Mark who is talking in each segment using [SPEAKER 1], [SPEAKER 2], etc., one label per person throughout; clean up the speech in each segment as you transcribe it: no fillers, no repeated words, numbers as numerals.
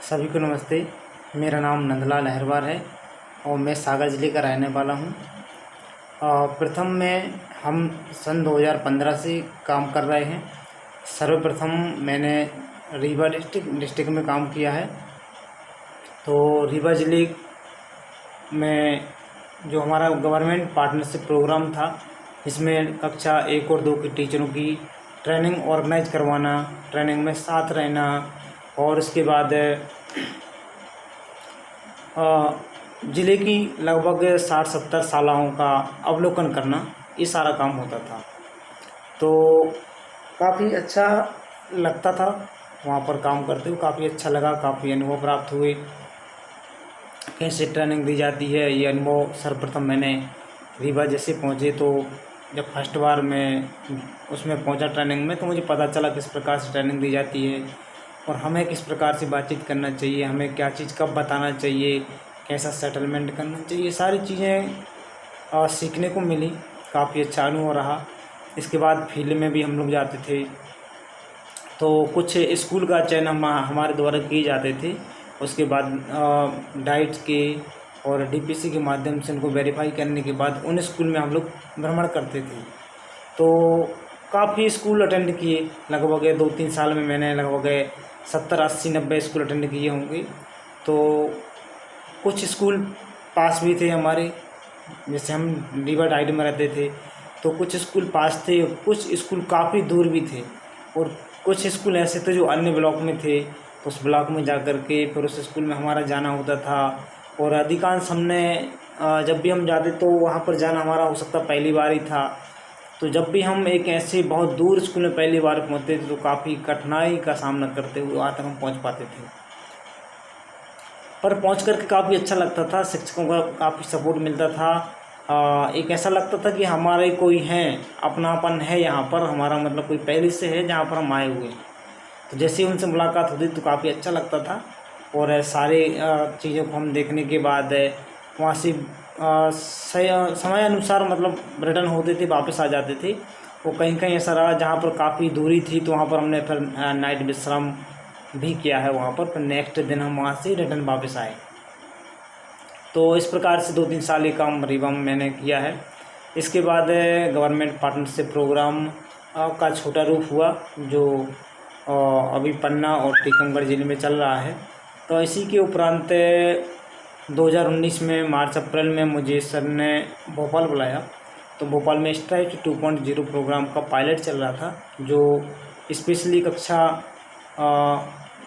[SPEAKER 1] सभी को नमस्ते। मेरा नाम नंदलाल अहरवार है और मैं सागर ज़िले का रहने वाला हूँ। प्रथम में हम सन 2015 से काम कर रहे हैं। सर्वप्रथम मैंने रीवा डिस्ट्रिक्ट में काम किया है। तो रीवा ज़िले में जो हमारा गवर्नमेंट पार्टनरशिप प्रोग्राम था, इसमें कक्षा 1 और 2 की टीचरों की ट्रेनिंग ऑर्गेनाइज करवाना, ट्रेनिंग में साथ रहना और उसके बाद ज़िले की लगभग 60-70 शालाओं का अवलोकन करना, ये सारा काम होता था। तो काफ़ी अच्छा लगता था वहाँ पर काम करते हुए, काफ़ी अच्छा लगा, काफ़ी अनुभव प्राप्त हुए। कैसे ट्रेनिंग दी जाती है ये अनुभव सर्वप्रथम मैंने रीवा जैसे पहुँचे तो जब फर्स्ट बार मैं उसमें पहुँचा ट्रेनिंग में, तो मुझे पता चला किस प्रकार से ट्रेनिंग दी जाती है और हमें किस प्रकार से बातचीत करना चाहिए, हमें क्या चीज़ कब बताना चाहिए, कैसा सेटलमेंट करना चाहिए, सारी चीज़ें सीखने को मिली। काफ़ी अच्छा अनुभव रहा। इसके बाद फील्ड में भी हम लोग जाते थे, तो कुछ स्कूल का चयन हमारे द्वारा किए जाते थे। उसके बाद डाइट्स के और डीपीसी के माध्यम से उनको वेरीफाई करने के बाद उन स्कूल में हम लोग भ्रमण करते थे। तो काफ़ी स्कूल अटेंड किए, लगभग 2-3 साल में मैंने लगभग 70, 80, 90 स्कूल अटेंड किए होंगे। तो कुछ स्कूल पास भी थे हमारे, जैसे हम रीवा डाइट में रहते थे तो कुछ स्कूल पास थे, कुछ स्कूल काफ़ी दूर भी थे और कुछ स्कूल ऐसे थे जो अन्य ब्लॉक में थे। तो उस ब्लॉक में जा कर के फिर उस स्कूल में हमारा जाना होता था। और अधिकांश हमने जब भी हम जाते तो वहाँ पर जाना हमारा हो सकता पहली बार ही था। तो जब भी हम एक ऐसे बहुत दूर स्कूल में पहली बार पहुँचते थे तो काफ़ी कठिनाई का सामना करते हुए वहाँ तक हम पहुँच पाते थे। पर पहुँच कर के काफ़ी अच्छा लगता था, शिक्षकों का काफ़ी सपोर्ट मिलता था। एक ऐसा लगता था कि हमारे कोई हैं, अपनापन है यहाँ पर, हमारा मतलब कोई पहले से है जहाँ पर हम आए हुए हैं। तो जैसे ही उनसे मुलाकात होती तो काफ़ी अच्छा लगता था। और सारे चीज़ों को हम देखने के बाद वहाँ से समय अनुसार मतलब रिटर्न होते थे, वापस आ जाते थे। वो कहीं ऐसा रहा जहाँ पर काफ़ी दूरी थी तो वहाँ पर हमने फिर नाइट विश्राम भी किया है वहाँ पर। फिर नेक्स्ट दिन हम वहाँ से रिटर्न वापस आए। तो इस प्रकार से 2-3 साल ये काम रीवा में मैंने किया है। इसके बाद गवर्नमेंट पार्टनरशिप प्रोग्राम का छोटा रूप हुआ जो अभी पन्ना और टीकमगढ़ ज़िले में चल रहा है। तो इसी के उपरांत 2019 में मार्च-अप्रैल में मुझे सर ने भोपाल बुलाया। तो भोपाल में स्ट्राइप 2.0 प्रोग्राम का पायलट चल रहा था, जो स्पेशली कक्षा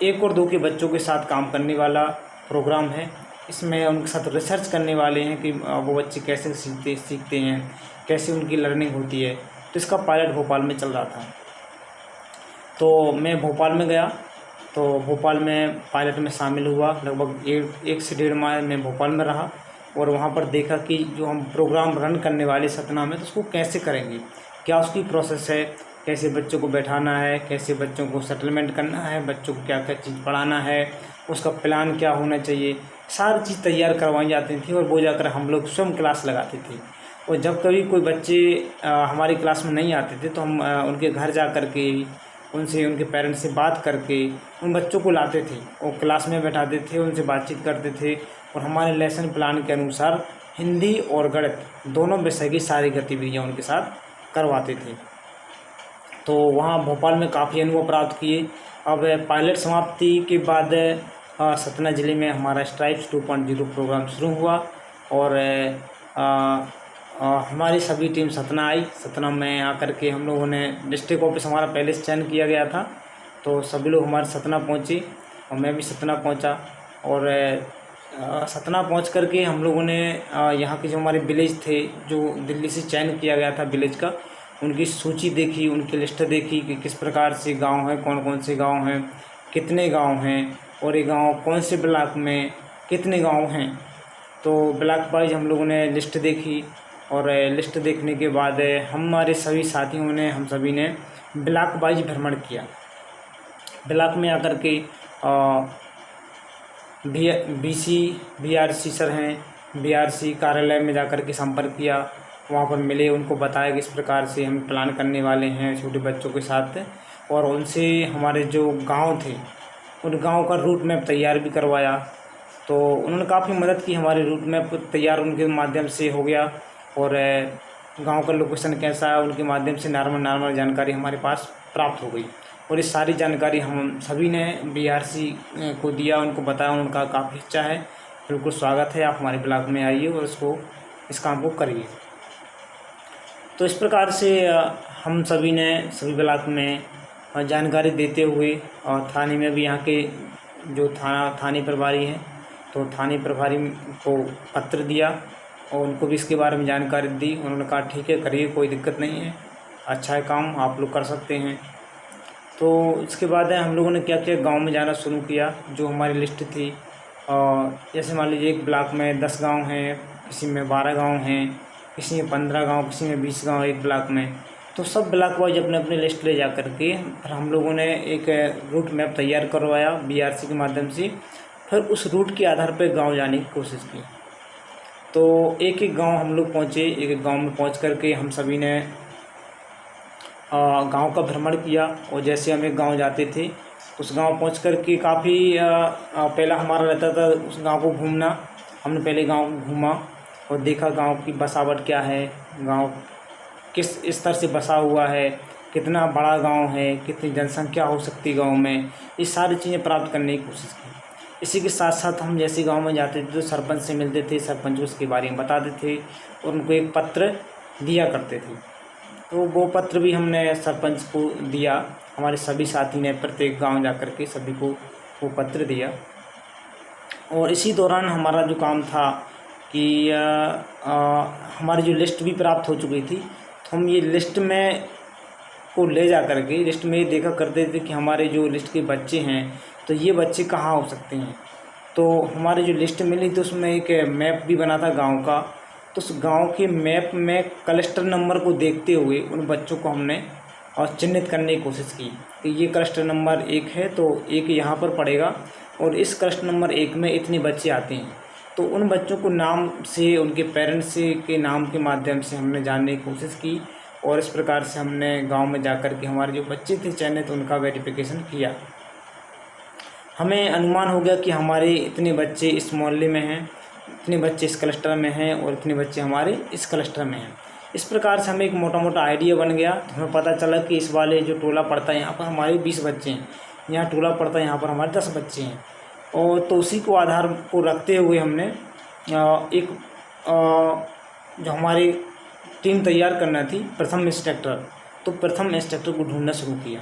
[SPEAKER 1] 1 और 2 के बच्चों के साथ काम करने वाला प्रोग्राम है। इसमें उनके साथ रिसर्च करने वाले हैं कि वो बच्चे कैसे सीखते हैं, कैसे उनकी लर्निंग होती है। तो इसका पायलट भोपाल में चल रहा था। तो मैं भोपाल में गया, तो भोपाल में पायलट में शामिल हुआ। लगभग 1 से 1.5 माह मैं भोपाल में रहा और वहाँ पर देखा कि जो हम प्रोग्राम रन करने वाले सतना में, तो उसको कैसे करेंगे, क्या उसकी प्रोसेस है, कैसे बच्चों को बैठाना है, कैसे बच्चों को सेटलमेंट करना है, बच्चों को क्या क्या चीज़ पढ़ाना है, उसका प्लान क्या होना चाहिए, सारी चीज़ तैयार करवाई जाती थी और वो जाकर हम लोग स्वयं क्लास लगाते थे। और जब कभी कोई बच्चे हमारी क्लास में नहीं आते थे तो हम उनके घर जा कर के उनसे, उनके पेरेंट्स से बात करके उन बच्चों को लाते थे और क्लास में बैठाते थे, उनसे बातचीत करते थे और हमारे लेसन प्लान के अनुसार हिंदी और गणित दोनों विषय की सारी गतिविधियाँ उनके साथ करवाते थे। तो वहाँ भोपाल में काफ़ी अनुभव प्राप्त किए। अब पायलट समाप्ति के बाद सतना ज़िले में हमारा स्ट्राइप्स 2.0 प्रोग्राम शुरू हुआ और हमारी सभी टीम सतना आई। सतना में आकर के हम लोगों ने डिस्ट्रिक्ट ऑफिस हमारा पहले से चयन किया गया था, तो सभी लोग हमारे सतना पहुँचे और मैं भी सतना पहुँचा। और सतना पहुँच कर के हम लोगों ने यहाँ के जो हमारे विलेज थे, जो दिल्ली से चयन किया गया था विलेज का, उनकी सूची देखी, उनकी लिस्ट देखी कि किस प्रकार से गांव हैं, कौन कौन से गांव हैं, कितने गांव हैं और ये गांव कौन से ब्लॉक में कितने गांव हैं। तो ब्लॉक वाइज हम लोगों ने लिस्ट देखी और लिस्ट देखने के बाद हमारे सभी साथियों ने, हम सभी ने ब्लॉक वाइज भ्रमण किया। ब्लॉक में आकर के बीआरसी सर हैं, बीआरसी कार्यालय में जाकर के संपर्क किया, वहाँ पर मिले, उनको बताया कि इस प्रकार से हम प्लान करने वाले हैं छोटे बच्चों के साथ। और उनसे हमारे जो गांव थे उन गांव का रूट मैप तैयार भी करवाया। तो उन्होंने काफ़ी मदद की, हमारे रूट मैप तैयार उनके माध्यम से हो गया। और गांव का लोकेशन कैसा है उनके माध्यम से नॉर्मल जानकारी हमारे पास प्राप्त हो गई। और ये सारी जानकारी हम सभी ने बीआरसी को दिया, उनको बताया, उनका काफ़ी अच्छा है, बिल्कुल स्वागत है, आप हमारे ब्लॉक में आइए और इस काम को करिए। तो इस प्रकार से हम सभी ने सभी ब्लॉक में जानकारी देते हुए, और थाने में भी यहाँ के जो थाने प्रभारी हैं, तो थाने प्रभारी को पत्र दिया और उनको भी इसके बारे में जानकारी दी। उन्होंने कहा ठीक है, करिए, कोई दिक्कत नहीं है, अच्छा है काम, आप लोग कर सकते हैं। तो इसके बाद हम लोगों ने क्या किया, गांव में जाना शुरू किया। जो हमारी लिस्ट थी, जैसे मान लीजिए एक ब्लॉक में 10 गांव हैं, किसी में 12 गांव हैं, किसी में 15 गांव, किसी में 20 गांव एक ब्लॉक में। तो सब ब्लॉक वाइज अपने अपने लिस्ट ले जा करके फिर हम लोगों ने एक रूट मैप तैयार करवाया बीआरसी के माध्यम से। फिर उस रूट के आधार पर गांव जाने की कोशिश की। तो एक एक गांव हम लोग पहुँचे। एक एक गाँव में पहुँच करके हम सभी ने गांव का भ्रमण किया। और जैसे हम एक गाँव जाते थे, उस गांव पहुंच कर के काफ़ी पहला हमारा रहता था उस गांव को घूमना। हमने पहले गांव को घूमा और देखा गांव की बसावट क्या है, गांव किस स्तर से बसा हुआ है, कितना बड़ा गांव है, कितनी जनसंख्या हो सकती है गांव में, ये सारी चीज़ें प्राप्त करने की कोशिश की। इसी के साथ साथ हम जैसे गांव में जाते थे तो सरपंच से मिलते थे, सरपंच को उसके बारे में बताते थे और उनको एक पत्र दिया करते थे। तो वो पत्र भी हमने सरपंच को दिया। हमारे सभी साथी ने प्रत्येक गांव जा कर के सभी को वो पत्र दिया। और इसी दौरान हमारा जो काम था कि हमारी जो लिस्ट भी प्राप्त हो चुकी थी, तो हम ये लिस्ट में को ले जा कर के लिस्ट में देखा करते थे कि हमारे जो लिस्ट के बच्चे हैं, तो ये बच्चे कहाँ हो सकते हैं। तो हमारी जो लिस्ट मिली तो उसमें एक मैप भी बना था गांव का। तो उस गांव के मैप में क्लस्टर नंबर को देखते हुए उन बच्चों को हमने चिन्हित करने की कोशिश की कि ये क्लस्टर नंबर 1 है तो 1 यहाँ पर पड़ेगा और इस क्लस्टर नंबर 1 में इतने बच्चे आते हैं। तो उन बच्चों को नाम से, उनके पेरेंट्स के नाम के माध्यम से हमने जानने की कोशिश की। और इस प्रकार से हमने गांव में जाकर के हमारे जो बच्चे थे चयनित, उनका वेरिफिकेशन किया। हमें अनुमान हो गया कि हमारे इतने बच्चे इस मोहल्ले में हैं, इतने बच्चे इस क्लस्टर में हैं और इतने बच्चे हमारे इस क्लस्टर में हैं। इस प्रकार से हमें एक मोटा मोटा आइडिया बन गया। तो हमें पता चला कि इस वाले जो टोला पड़ता है यहाँ पर हमारे 20 बच्चे हैं, यहाँ टोला पड़ता है यहाँ पर हमारे 10 बच्चे हैं। और तो उसी को आधार को रखते हुए हमने एक जो हमारी टीम तैयार करना थी प्रथम इंस्पेक्टर, तो प्रथम इंस्पेक्टर को ढूंढना शुरू किया।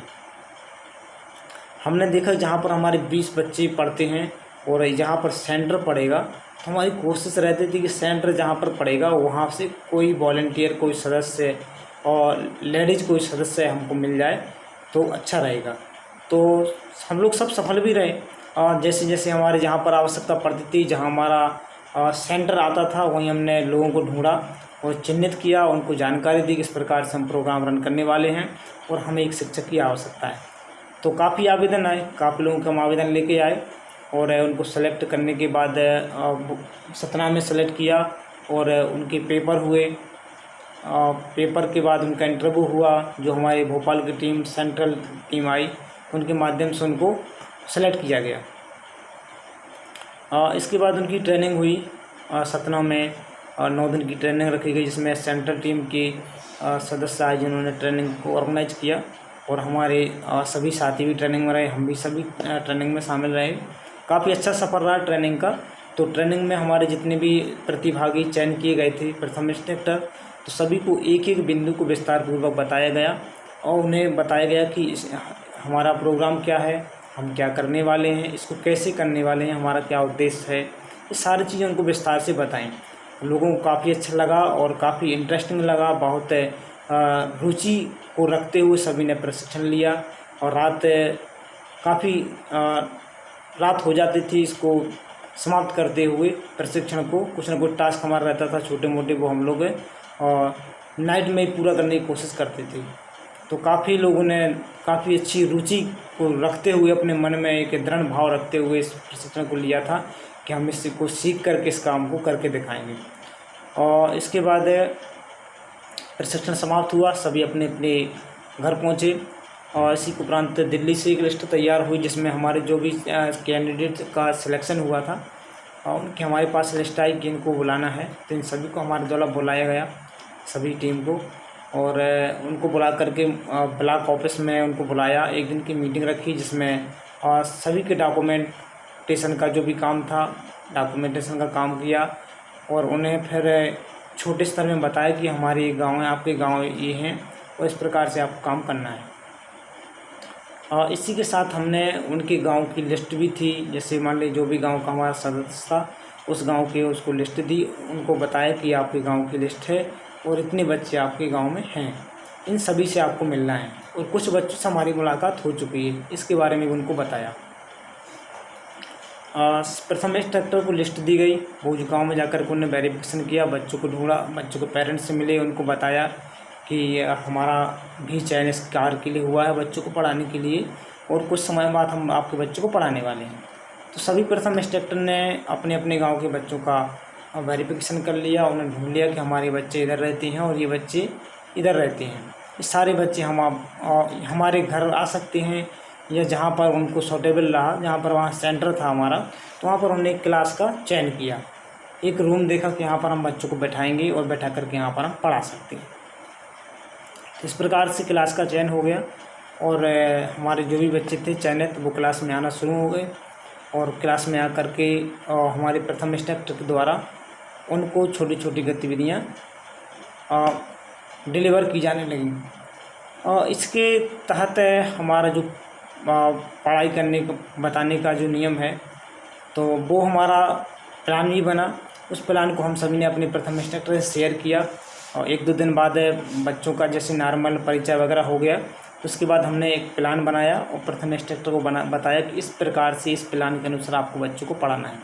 [SPEAKER 1] हमने देखा जहाँ पर हमारे 20 बच्चे पढ़ते हैं और जहाँ पर सेंटर पड़ेगा, तो हमारी कोशिश रहती थी कि सेंटर जहाँ पर पड़ेगा वहाँ से कोई वॉलंटियर, कोई सदस्य और लेडीज़ कोई सदस्य हमको मिल जाए तो अच्छा रहेगा। तो हम लोग सब सफल भी रहे। जैसे जैसे हमारे जहाँ पर आवश्यकता पड़ती थी, जहाँ हमारा सेंटर आता था, वहीं हमने लोगों को ढूंढा और चिन्हित किया, उनको जानकारी दी किस प्रकार से हम प्रोग्राम रन करने वाले हैं और हमें एक शिक्षक की आवश्यकता है। तो काफ़ी आवेदन आए, काफ़ी लोगों के हम आवेदन लेके आए और उनको सेलेक्ट करने के बाद 17 में सेलेक्ट किया और उनके पेपर हुए। पेपर के बाद उनका इंटरव्यू हुआ। जो हमारे भोपाल की टीम, सेंट्रल टीम आई, उनके माध्यम से उनको सेलेक्ट किया गया। इसके बाद उनकी ट्रेनिंग हुई। सतना में 9 दिन की ट्रेनिंग रखी गई, जिसमें सेंट्रल टीम के सदस्य आए जिन्होंने ट्रेनिंग को ऑर्गेनाइज किया और हमारे सभी साथी भी ट्रेनिंग में रहे, हम भी सभी ट्रेनिंग में शामिल रहे। काफ़ी अच्छा सफ़र रहा ट्रेनिंग का। तो ट्रेनिंग में हमारे जितने भी प्रतिभागी चयन किए गए थे प्रथम इंस्पेक्टर, तो सभी को एक एक बिंदु को विस्तारपूर्वक बताया गया और उन्हें बताया गया कि हमारा प्रोग्राम क्या है, हम क्या करने वाले हैं, इसको कैसे करने वाले हैं, हमारा क्या उद्देश्य है, ये सारी चीज़ें उनको विस्तार से बताएं। लोगों को काफ़ी अच्छा लगा और काफ़ी इंटरेस्टिंग लगा। बहुत रुचि को रखते हुए सभी ने प्रशिक्षण लिया और काफ़ी रात हो जाती थी इसको समाप्त करते हुए प्रशिक्षण को। कुछ न कुछ टास्क हमारा रहता था छोटे मोटे, वो हम लोग नाइट में पूरा करने की कोशिश करते थे। तो काफ़ी लोगों ने काफ़ी अच्छी रुचि को रखते हुए, अपने मन में एक दृढ़ भाव रखते हुए इस प्रशिक्षण को लिया था कि हम इसको सीख करके इस काम को करके दिखाएंगे। और इसके बाद प्रशिक्षण समाप्त हुआ, सभी अपने अपने घर पहुँचे और इसी के उपरांत दिल्ली से एक लिस्ट तैयार हुई जिसमें हमारे जो भी कैंडिडेट का सिलेक्शन हुआ था और उनकी हमारे पास लिस्ट आई कि इनको बुलाना है। तो इन सभी को हमारे द्वारा बुलाया गया, सभी टीम को, और उनको बुला करके ब्लॉक ऑफिस में उनको बुलाया। एक दिन की मीटिंग रखी जिसमें सभी के डॉक्यूमेंटेशन का जो भी काम था, डॉक्यूमेंटेशन का काम किया और उन्हें फिर छोटे स्तर में बताया कि हमारे ये गाँव है, आपके गाँव ये हैं और इस प्रकार से आपको काम करना है। और इसी के साथ हमने उनके गांव की लिस्ट भी थी, जैसे मान लीजिए जो भी गांव का हमारा सदस्य था उस गांव की उसको लिस्ट दी, उनको बताया कि आपके गांव की लिस्ट है और इतने बच्चे आपके गांव में हैं, इन सभी से आपको मिलना है। और कुछ बच्चों से हमारी मुलाकात हो चुकी है, इसके बारे में उनको बताया। प्रथम इंस्ट्रक्टर को लिस्ट दी गई, वो जो गाँव में जाकर के उन्होंने वेरिफिकेशन किया, बच्चों को ढूंढा, बच्चों के पेरेंट्स से मिले, उनको बताया कि हमारा भी चयन इस कार्य के लिए हुआ है, बच्चों को पढ़ाने के लिए, और कुछ समय बाद हम आपके बच्चों को पढ़ाने वाले हैं। तो सभी प्रथम इंस्ट्रक्टर ने अपने अपने गांव के बच्चों का वेरिफिकेशन कर लिया, उन्होंने ढूंढ लिया कि हमारे बच्चे इधर रहते हैं और ये बच्चे इधर रहते हैं। ये सारे बच्चे हमारे घर आ सकते हैं या जहाँ पर उनको सूटेबल रहा, जहाँ पर वहाँ सेंटर था हमारा, तो वहाँ पर हमने एक क्लास का चयन किया, एक रूम देखा कि यहाँ पर हम बच्चों को बैठाएंगे और बैठा करके यहाँ पर हम पढ़ा सकते हैं। इस प्रकार से क्लास का चयन हो गया और हमारे जो भी बच्चे थे चयनित वो क्लास में आना शुरू हो गए और क्लास में आकर के हमारे प्रथम इंस्ट्रक्टर के द्वारा उनको छोटी छोटी गतिविधियाँ डिलीवर की जाने लगी। इसके तहत हमारा जो पढ़ाई करने का बताने का जो नियम है तो वो हमारा प्लान भी बना। उस प्लान को हम सभी ने अपने प्रथम इंस्ट्रक्टर से शेयर किया और एक दो दिन बाद बच्चों का जैसे नॉर्मल परिचय वगैरह हो गया, तो उसके बाद हमने एक प्लान बनाया और प्रथम इंस्ट्रक्टर को बताया कि इस प्रकार से इस प्लान के अनुसार आपको बच्चों को पढ़ाना है।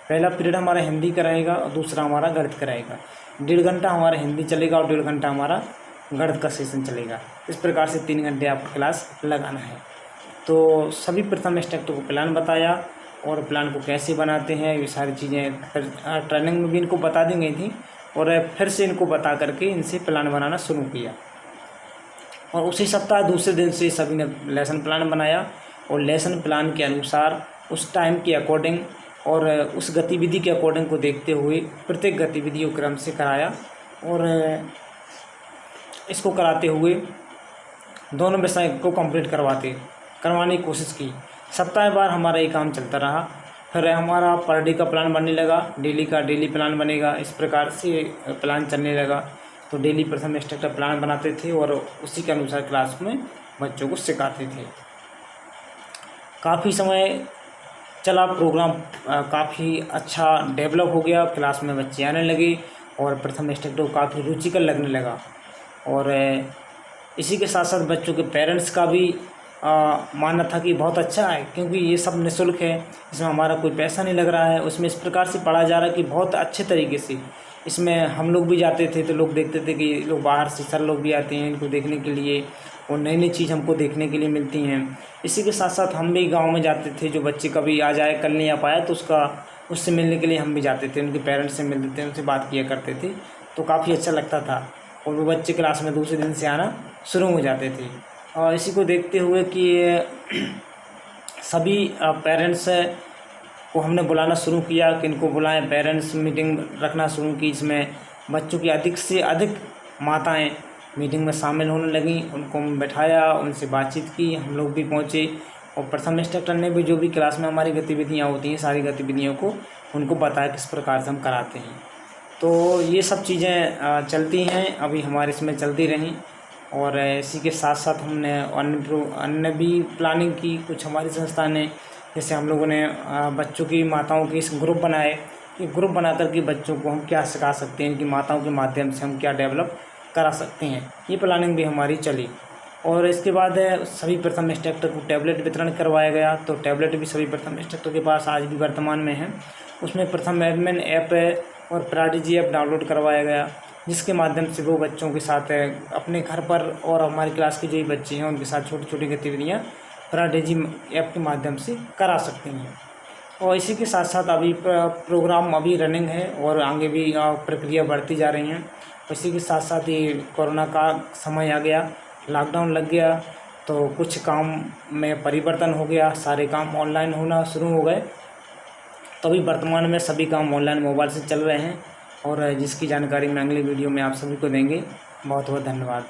[SPEAKER 1] पहला पीरियड हमारा हिंदी कराएगा और दूसरा हमारा गणित कराएगा। 1.5 घंटा हमारा हिंदी चलेगा और 1.5 घंटा हमारा गणित का सेशन चलेगा। इस प्रकार से 3 घंटे आपको क्लास लगाना है। तो सभी प्रथम इंस्ट्रक्टर को प्लान बताया और प्लान को कैसे बनाते हैं ये सारी चीज़ें फिर ट्रेनिंग में भी इनको बता दी गई थी और फिर से इनको बता करके इनसे प्लान बनाना शुरू किया। और उसी सप्ताह दूसरे दिन से सभी ने लेसन प्लान बनाया और लेसन प्लान के अनुसार उस टाइम के अकॉर्डिंग और उस गतिविधि के अकॉर्डिंग को देखते हुए प्रत्येक गतिविधि को क्रम से कराया और इसको कराते हुए दोनों विषय को कंप्लीट करवाने की कोशिश की। सप्ताह बार हमारा ये काम चलता रहा। फिर हमारा पर डे का प्लान बनने लगा, डेली प्लान बनेगा, इस प्रकार से प्लान चलने लगा। तो डेली प्रथम इंस्ट्रक्टर प्लान बनाते थे और उसी के अनुसार क्लास में बच्चों को सिखाते थे। काफ़ी समय चला प्रोग्राम, काफ़ी अच्छा डेवलप हो गया, क्लास में बच्चे आने लगे और प्रथम इंस्ट्रक्टर को काफ़ी रुचिकर लगने लगा। और इसी के साथ साथ बच्चों के पेरेंट्स का भी मानना था कि बहुत अच्छा है, क्योंकि ये सब निःशुल्क है, इसमें हमारा कोई पैसा नहीं लग रहा है, उसमें इस प्रकार से पढ़ा जा रहा है कि बहुत अच्छे तरीके से। इसमें हम लोग भी जाते थे तो लोग देखते थे कि लोग बाहर से सर लोग भी आते हैं इनको देखने के लिए और नई नई चीज़ हमको देखने के लिए मिलती हैं। इसी के साथ साथ हम भी गाँव में जाते थे, जो बच्चे कभी आ जाए कल नहीं आ पाया तो उससे मिलने के लिए हम भी जाते थे, उनके पेरेंट्स से मिलते थे, उनसे बात किया करते थे, तो काफ़ी अच्छा लगता था। और वो बच्चे क्लास में दूसरे दिन से आना शुरू हो जाते थे। और इसी को देखते हुए कि सभी पेरेंट्स को हमने बुलाना शुरू किया कि इनको बुलाएं, पेरेंट्स मीटिंग रखना शुरू की। इसमें बच्चों की अधिक से अधिक माताएं मीटिंग में शामिल होने लगीं, उनको बैठाया, उनसे बातचीत की, हम लोग भी पहुँचे और प्रथम इंस्ट्रक्टर ने भी जो भी क्लास में हमारी गतिविधियाँ होती हैं सारी गतिविधियों को उनको बताया किस प्रकार से हम कराते हैं। तो ये सब चीज़ें चलती हैं, अभी हमारे इसमें चलती रहीं। और इसी के साथ साथ हमने अन्य भी प्लानिंग की कुछ हमारी संस्था ने, जैसे हम लोगों ने बच्चों की माताओं के इस ग्रुप बनाए कि ग्रुप बना कर के बच्चों को हम क्या सिखा सकते हैं, कि माताओं के माध्यम से हम क्या डेवलप करा सकते हैं, ये प्लानिंग भी हमारी चली। और इसके बाद सभी प्रथम इंस्ट्रक्टर को टैबलेट वितरण करवाया गया। तो टैबलेट भी सभी प्रथम इंस्ट्रक्टर के पास आज भी वर्तमान में है। उसमें प्रथम एडमिन ऐप और प्राडिजी ऐप डाउनलोड करवाया गया, जिसके माध्यम से वो बच्चों के साथ अपने घर पर और हमारी क्लास के जो भी बच्चे हैं उनके साथ छोटी छोटी गतिविधियाँ प्राडिजी ऐप के माध्यम से करा सकते हैं। और इसी के साथ साथ अभी प्रोग्राम अभी रनिंग है और आगे भी प्रक्रिया बढ़ती जा रही हैं। इसी के साथ साथ ये कोरोना का समय आ गया, लॉकडाउन लग गया तो कुछ काम में परिवर्तन हो गया, सारे काम ऑनलाइन होना शुरू हो गए। तो अभी वर्तमान में सभी काम ऑनलाइन मोबाइल से चल रहे हैं, और जिसकी जानकारी मैं अगली वीडियो में आप सभी को देंगे। बहुत बहुत धन्यवाद।